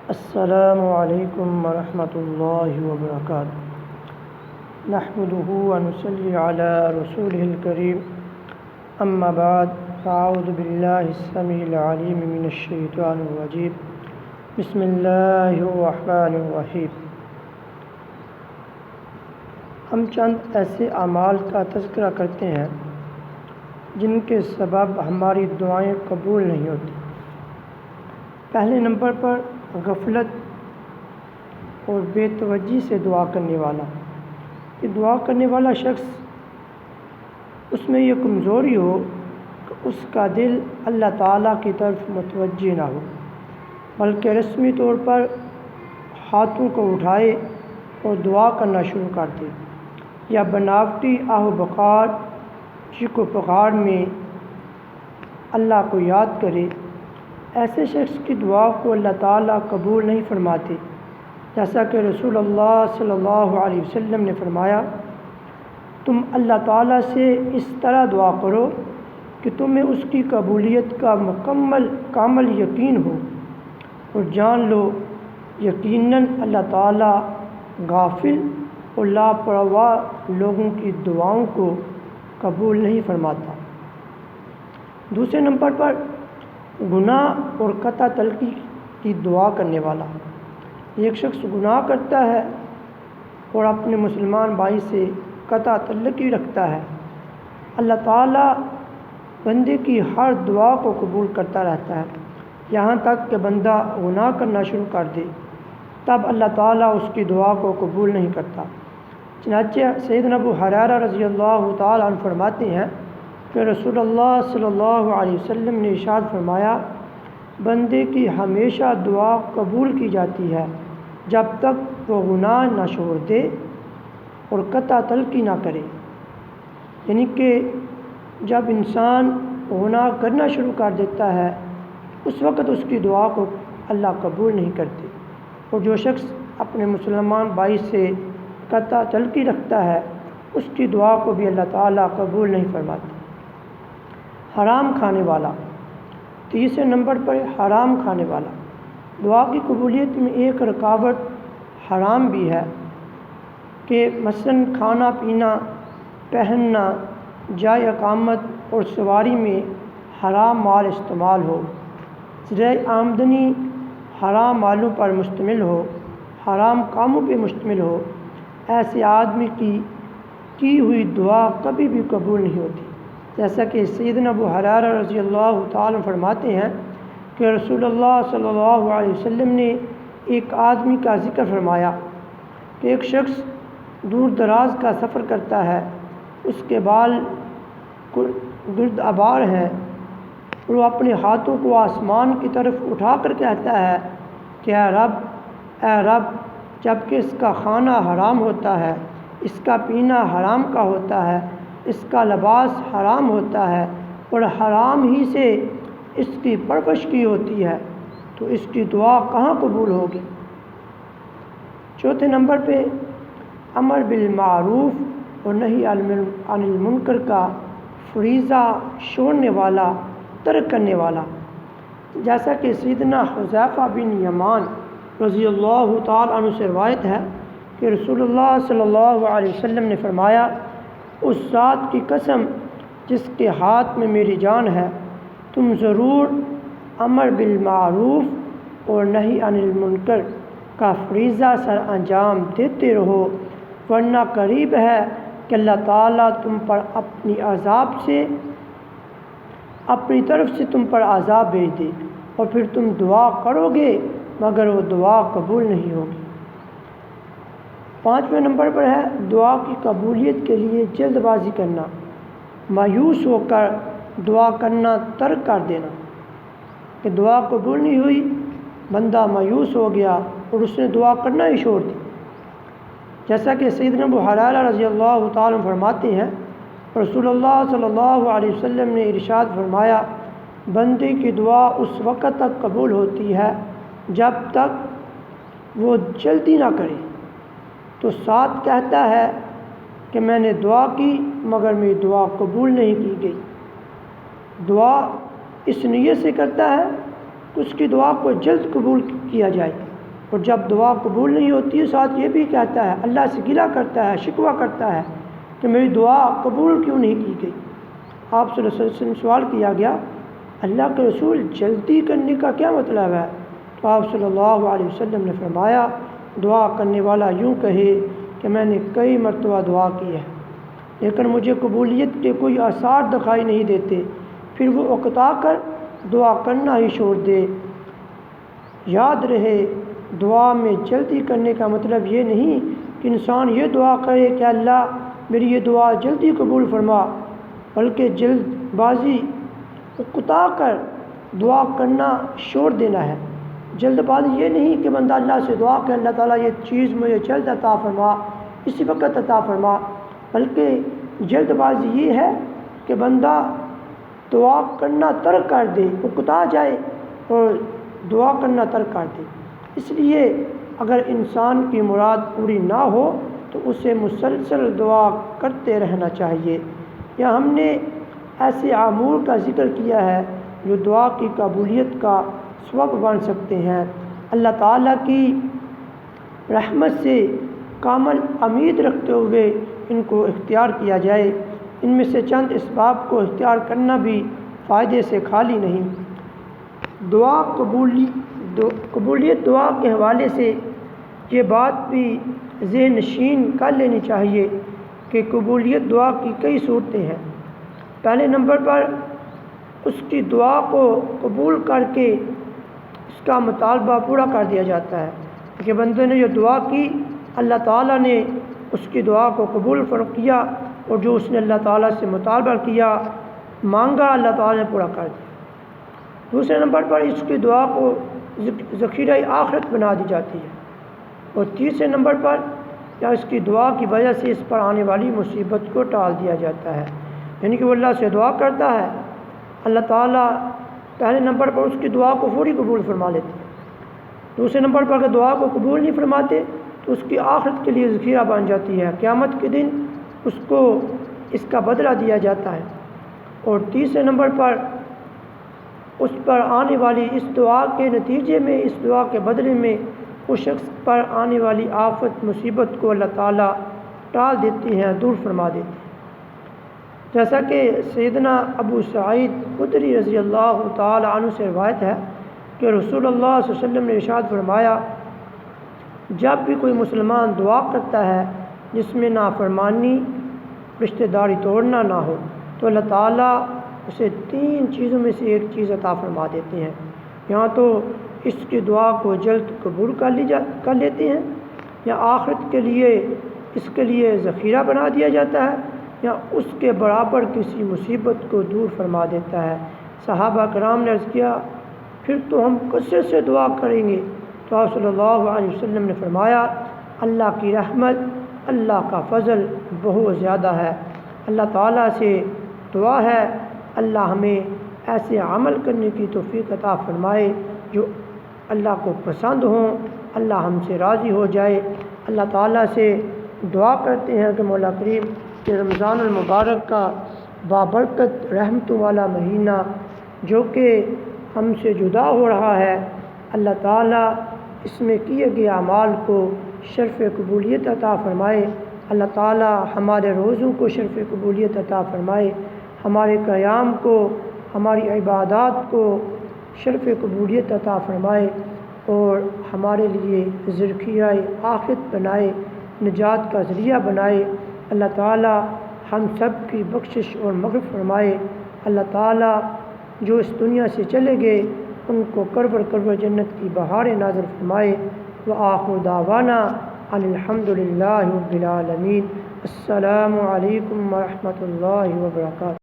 السلام علیکم ورحمۃ اللہ وبرکاتہ۔ نحمده ونصلی علی رسوله الکریم، اما بعد، فاعوذ باللہ السمیع العلیم من الشیطان الرجیم، بسم اللہ الرحمن الرحیم۔ ہم چند ایسے اعمال کا تذکرہ کرتے ہیں جن کے سبب ہماری دعائیں قبول نہیں ہوتی۔ پہلے نمبر پر غفلت اور بے توجہی سے دعا کرنے والا۔ کہ دعا کرنے والا شخص اس میں یہ کمزوری ہو کہ اس کا دل اللہ تعالیٰ کی طرف متوجہ نہ ہو، بلکہ رسمی طور پر ہاتھوں کو اٹھائے اور دعا کرنا شروع کر دے، یا بناوٹی آہ و بکار چیخ و پکار میں اللہ کو یاد کرے۔ ایسے شخص کی دعا کو اللہ تعالیٰ قبول نہیں فرماتے، جیسا کہ رسول اللہ صلی اللہ علیہ وسلم نے فرمایا، تم اللہ تعالیٰ سے اس طرح دعا کرو کہ تمہیں اس کی قبولیت کا کامل یقین ہو، اور جان لو یقیناً اللہ تعالیٰ غافل اور لاپرواہ لوگوں کی دعاؤں کو قبول نہیں فرماتا۔ دوسرے نمبر پر گناہ اور قطع تلقی کی دعا کرنے والا۔ ایک شخص گناہ کرتا ہے اور اپنے مسلمان بھائی سے قطع تعلقی رکھتا ہے، اللہ تعالیٰ بندے کی ہر دعا کو قبول کرتا رہتا ہے، یہاں تک کہ بندہ گناہ کرنا شروع کر دے، تب اللہ تعالیٰ اس کی دعا کو قبول نہیں کرتا۔ چنانچہ سیدنا ابو ہریرہ رضی اللہ تعالیٰ عنہ فرماتے ہیں کہ رسول اللہ صلی اللہ علیہ وسلم نے ارشاد فرمایا، بندے کی ہمیشہ دعا قبول کی جاتی ہے جب تک وہ گناہ نہ چھوڑ دے اور قطع تلقی نہ کرے۔ یعنی کہ جب انسان گناہ کرنا شروع کر دیتا ہے اس وقت اس کی دعا کو اللہ قبول نہیں کرتے، اور جو شخص اپنے مسلمان بھائی سے قطع تلقی رکھتا ہے اس کی دعا کو بھی اللہ تعالیٰ قبول نہیں فرماتے۔ حرام کھانے والا۔ تیسرے نمبر پر حرام کھانے والا۔ دعا کی قبولیت میں ایک رکاوٹ حرام بھی ہے کہ مثلاً کھانا پینا، پہننا، جائے اقامت اور سواری میں حرام مال استعمال ہو، ذریعہ آمدنی حرام مالوں پر مشتمل ہو، حرام کاموں پہ مشتمل ہو، ایسے آدمی کی ہوئی دعا کبھی بھی قبول نہیں ہوتی۔ جیسا کہ سیدنا ابو ہریرہ رضی اللہ تعالیٰ فرماتے ہیں کہ رسول اللہ صلی اللہ علیہ وسلم نے ایک آدمی کا ذکر فرمایا کہ ایک شخص دور دراز کا سفر کرتا ہے، اس کے بال گرد آبار ہیں، اور وہ اپنے ہاتھوں کو آسمان کی طرف اٹھا کر کہتا ہے کہ اے رب، جب کہ اس کا کھانا حرام ہوتا ہے، اس کا پینا حرام کا ہوتا ہے، اس کا لباس حرام ہوتا ہے، اور حرام ہی سے اس کی پرورش کی ہوتی ہے، تو اس کی دعا کہاں قبول ہوگی۔ چوتھے نمبر پہ امر بالمعروف اور نہی عن المنکر کا فریضہ چھوڑنے والا، ترک کرنے والا۔ جیسا کہ سیدنا حذیفہ بن یمان رضی اللہ تعالیٰ عنہ سے روایت ہے کہ رسول اللہ صلی اللہ علیہ وسلم نے فرمایا، اس ذات کی قسم جس کے ہاتھ میں میری جان ہے، تم ضرور امر بالمعروف اور نہی عن المنکر کا فریضہ سر انجام دیتے رہو، ورنہ قریب ہے کہ اللہ تعالیٰ تم پر اپنی طرف سے تم پر عذاب بھیج دے، اور پھر تم دعا کرو گے مگر وہ دعا قبول نہیں ہوگی۔ پانچویں نمبر پر ہے دعا کی قبولیت کے لیے جلد بازی کرنا، مایوس ہو کر دعا کرنا ترک کر دینا۔ کہ دعا قبول نہیں ہوئی، بندہ مایوس ہو گیا اور اس نے دعا کرنا ہی چھوڑ دی۔ جیسا کہ سیدنا ابو ہریرہ رضی اللہ تعالیٰ فرماتے ہیں رسول اللہ صلی اللہ علیہ وسلم نے ارشاد فرمایا، بندے کی دعا اس وقت تک قبول ہوتی ہے جب تک وہ جلدی نہ کرے۔ تو ساتھ کہتا ہے کہ میں نے دعا کی مگر میری دعا قبول نہیں کی گئی۔ دعا اس نیت سے کرتا ہے کہ اس کی دعا کو جلد قبول کیا جائے، اور جب دعا قبول نہیں ہوتی ہے ساتھ یہ بھی کہتا ہے، اللہ سے گلہ کرتا ہے، شکوہ کرتا ہے کہ میری دعا قبول کیوں نہیں کی گئی۔ آپ صلی اللہ علیہ وسلم سوال کیا گیا، اللہ کے رسول جلدی کرنے کا کیا مطلب ہے؟ تو آپ صلی اللہ علیہ وسلم نے فرمایا، دعا کرنے والا یوں کہے کہ میں نے کئی مرتبہ دعا کی ہے لیکن مجھے قبولیت کے کوئی آثار دکھائی نہیں دیتے، پھر وہ اکتا کر دعا کرنا ہی چھوڑ دے۔ یاد رہے، دعا میں جلدی کرنے کا مطلب یہ نہیں کہ انسان یہ دعا کرے کہ اللہ میری یہ دعا جلدی قبول فرما، بلکہ جلد بازی اکتا کر دعا کرنا چھوڑ دینا ہے۔ جلد بازی یہ نہیں کہ بندہ اللہ سے دعا کہ اللہ تعالیٰ یہ چیز مجھے جلد عطا فرما، اسی وقت عطا فرما، بلکہ جلد بازی یہ ہے کہ بندہ دعا کرنا ترک کر دے، اکتا جائے اور دعا کرنا ترک کر دے۔ اس لیے اگر انسان کی مراد پوری نہ ہو تو اسے مسلسل دعا کرتے رہنا چاہیے۔ یا ہم نے ایسے امور کا ذکر کیا ہے جو دعا کی قبولیت کا سبب بن سکتے ہیں۔ اللہ تعالیٰ کی رحمت سے کامل امید رکھتے ہوئے ان کو اختیار کیا جائے۔ ان میں سے چند اسباب کو اختیار کرنا بھی فائدے سے خالی نہیں۔ قبولیت دعا کے حوالے سے یہ بات بھی ذہن نشین کر لینی چاہیے کہ قبولیت دعا کی کئی صورتیں ہیں۔ پہلے نمبر پر اس کی دعا کو قبول کر کے اس کا مطالبہ پورا کر دیا جاتا ہے کہ بندے نے جو دعا کی اللہ تعالیٰ نے اس کی دعا کو قبول کیا، اور جو اس نے اللہ تعالیٰ سے مطالبہ کیا مانگا اللہ تعالیٰ نے پورا کر دیا۔ دوسرے نمبر پر اس کی دعا کو ذخیرہ آخرت بنا دی جاتی ہے، اور تیسرے نمبر پر یا اس کی دعا کی وجہ سے اس پر آنے والی مصیبت کو ٹال دیا جاتا ہے، یعنی کہ وہ اللہ سے دعا کرتا ہے، اللہ تعالیٰ پہلے نمبر پر اس کی دعا کو فوری قبول فرما لیتے ہیں۔ دوسرے نمبر پر اگر دعا کو قبول نہیں فرماتے تو اس کی آخرت کے لیے ذخیرہ بن جاتی ہے، قیامت کے دن اس کو اس کا بدلہ دیا جاتا ہے۔ اور تیسرے نمبر پر اس پر آنے والی اس دعا کے نتیجے میں، اس دعا کے بدلے میں اس شخص پر آنے والی آفت مصیبت کو اللہ تعالیٰ ٹال دیتی ہیں، دور فرما دیتی ہیں۔ جیسا کہ سیدنا ابو سعید خدری رضی اللہ تعالی عنہ سے روایت ہے کہ رسول اللہ صلی اللہ علیہ وسلم نے ارشاد فرمایا، جب بھی کوئی مسلمان دعا کرتا ہے جس میں نافرمانی، رشتہ داری توڑنا نہ ہو، تو اللہ تعالیٰ اسے 3 چیزوں میں سے ایک چیز عطا فرما دیتے ہیں۔ یہاں تو اس کی دعا کو جلد قبول کر لیتے ہیں، یا آخرت کے لیے اس کے لیے ذخیرہ بنا دیا جاتا ہے، یا اس کے برابر کسی مصیبت کو دور فرما دیتا ہے۔ صحابہ کرام نے عرض کیا، پھر تو ہم کثرت سے دعا کریں گے؟ تو آپ صلی اللہ علیہ وسلم نے فرمایا، اللہ کی رحمت، اللہ کا فضل بہت زیادہ ہے۔ اللہ تعالیٰ سے دعا ہے اللہ ہمیں ایسے عمل کرنے کی توفیق عطا فرمائے جو اللہ کو پسند ہوں، اللہ ہم سے راضی ہو جائے۔ اللہ تعالیٰ سے دعا کرتے ہیں کہ مولا کریم کہ رمضان المبارک کا بابرکت رحمتوں والا مہینہ جو کہ ہم سے جدا ہو رہا ہے، اللہ تعالیٰ اس میں کیے گئے اعمال کو شرف قبولیت عطا فرمائے۔ اللہ تعالیٰ ہمارے روزوں کو شرف قبولیت عطا فرمائے، ہمارے قیام کو، ہماری عبادات کو شرف قبولیت عطا فرمائے، اور ہمارے لیے ذخیرہ آخرت بنائے، نجات کا ذریعہ بنائے۔ اللہ تعالیٰ ہم سب کی بخشش اور مغفرت فرمائے۔ اللہ تعالیٰ جو اس دنیا سے چلے گئے ان کو کرور جنت کی بہاریں نازل فرمائے۔ وآخر دعوانا ان الحمد للہ رب العالمین۔ السلام علیکم ورحمۃ اللہ وبرکاتہ۔